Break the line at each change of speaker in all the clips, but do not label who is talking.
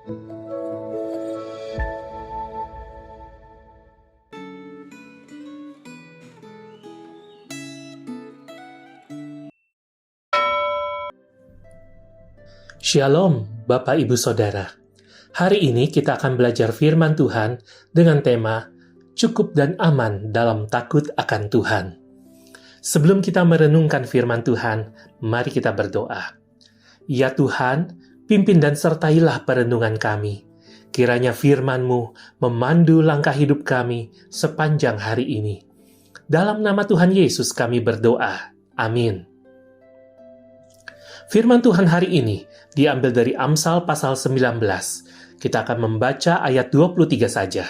Shalom, Bapak Ibu Saudara. Hari ini kita akan belajar firman Tuhan dengan tema Cukup dan Aman dalam Takut akan Tuhan. Sebelum kita merenungkan firman Tuhan, mari kita berdoa. Ya Tuhan, pimpin dan sertailah perenungan kami. Kiranya firman-Mu memandu langkah hidup kami sepanjang hari ini. Dalam nama Tuhan Yesus kami berdoa. Amin. Firman Tuhan hari ini diambil dari Amsal pasal 19. Kita akan membaca ayat 23 saja.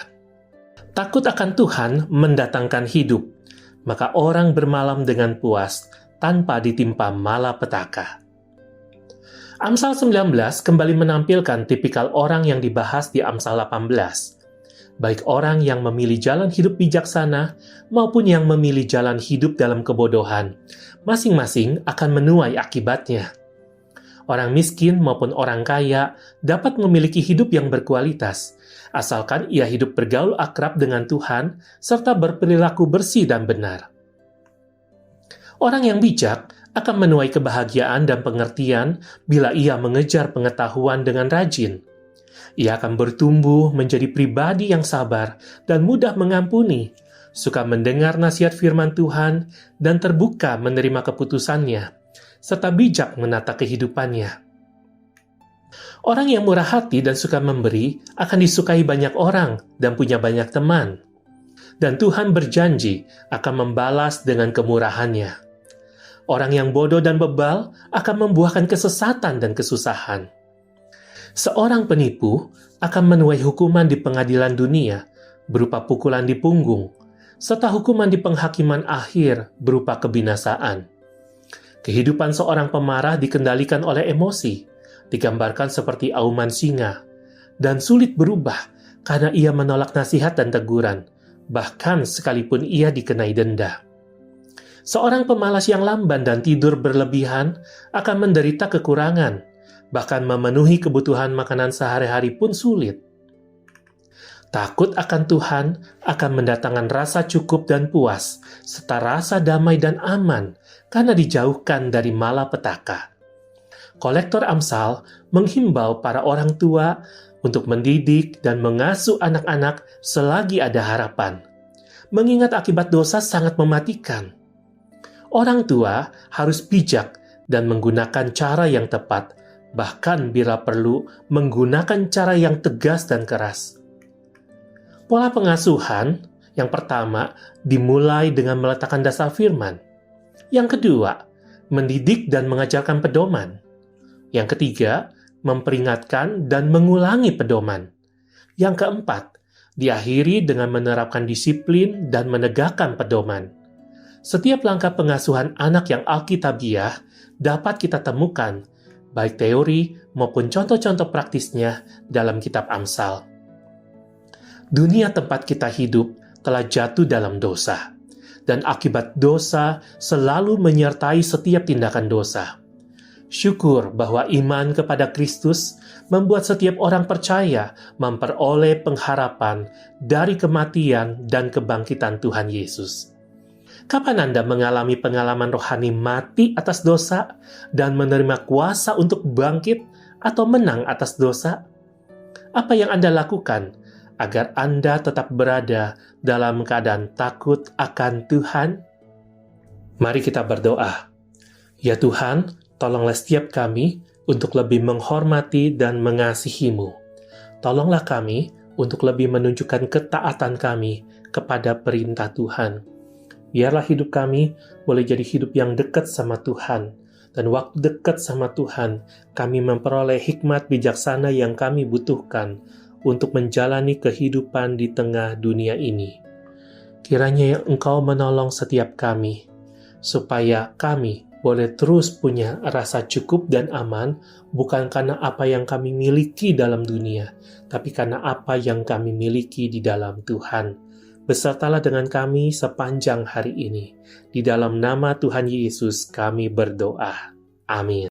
Takut akan Tuhan mendatangkan hidup, maka orang bermalam dengan puas tanpa ditimpa malapetaka. Amsal 19 kembali menampilkan tipikal orang yang dibahas di Amsal 18. Baik orang yang memilih jalan hidup bijaksana maupun yang memilih jalan hidup dalam kebodohan, masing-masing akan menuai akibatnya. Orang miskin maupun orang kaya dapat memiliki hidup yang berkualitas, asalkan ia hidup bergaul akrab dengan Tuhan serta berperilaku bersih dan benar. Orang yang bijak akan menuai kebahagiaan dan pengertian bila ia mengejar pengetahuan dengan rajin. Ia akan bertumbuh menjadi pribadi yang sabar dan mudah mengampuni, suka mendengar nasihat firman Tuhan, dan terbuka menerima keputusannya, serta bijak menata kehidupannya. Orang yang murah hati dan suka memberi akan disukai banyak orang dan punya banyak teman. Dan Tuhan berjanji akan membalas dengan kemurahannya. Orang yang bodoh dan bebal akan membuahkan kesesatan dan kesusahan. Seorang penipu akan menuai hukuman di pengadilan dunia berupa pukulan di punggung, serta hukuman di penghakiman akhir berupa kebinasaan. Kehidupan seorang pemarah dikendalikan oleh emosi, digambarkan seperti auman singa, dan sulit berubah karena ia menolak nasihat dan teguran, bahkan sekalipun ia dikenai denda. Seorang pemalas yang lamban dan tidur berlebihan akan menderita kekurangan, bahkan memenuhi kebutuhan makanan sehari-hari pun sulit. Takut akan Tuhan akan mendatangkan rasa cukup dan puas, serta rasa damai dan aman, karena dijauhkan dari malapetaka. Kolektor Amsal menghimbau para orang tua untuk mendidik dan mengasuh anak-anak selagi ada harapan, mengingat akibat dosa sangat mematikan. Orang tua harus bijak dan menggunakan cara yang tepat, bahkan bila perlu menggunakan cara yang tegas dan keras. Pola pengasuhan yang pertama dimulai dengan meletakkan dasar firman. Yang kedua, mendidik dan mengajarkan pedoman. Yang ketiga, memperingatkan dan mengulangi pedoman. Yang keempat, diakhiri dengan menerapkan disiplin dan menegakkan pedoman. Setiap langkah pengasuhan anak yang alkitabiah dapat kita temukan, baik teori maupun contoh-contoh praktisnya dalam kitab Amsal. Dunia tempat kita hidup telah jatuh dalam dosa, dan akibat dosa selalu menyertai setiap tindakan dosa. Syukur bahwa iman kepada Kristus membuat setiap orang percaya memperoleh pengharapan dari kematian dan kebangkitan Tuhan Yesus. Kapan Anda mengalami pengalaman rohani mati atas dosa dan menerima kuasa untuk bangkit atau menang atas dosa? Apa yang Anda lakukan agar Anda tetap berada dalam keadaan takut akan Tuhan? Mari kita berdoa. Ya Tuhan, tolonglah setiap kami untuk lebih menghormati dan mengasihi-Mu. Tolonglah kami untuk lebih menunjukkan ketaatan kami kepada perintah Tuhan. Biarlah hidup kami boleh jadi hidup yang dekat sama Tuhan. Dan waktu dekat sama Tuhan, kami memperoleh hikmat bijaksana yang kami butuhkan untuk menjalani kehidupan di tengah dunia ini. Kiranya yang Engkau menolong setiap kami, supaya kami boleh terus punya rasa cukup dan aman, bukan karena apa yang kami miliki dalam dunia, tapi karena apa yang kami miliki di dalam Tuhan. Besertalah dengan kami sepanjang hari ini. Di dalam nama Tuhan Yesus kami berdoa. Amin.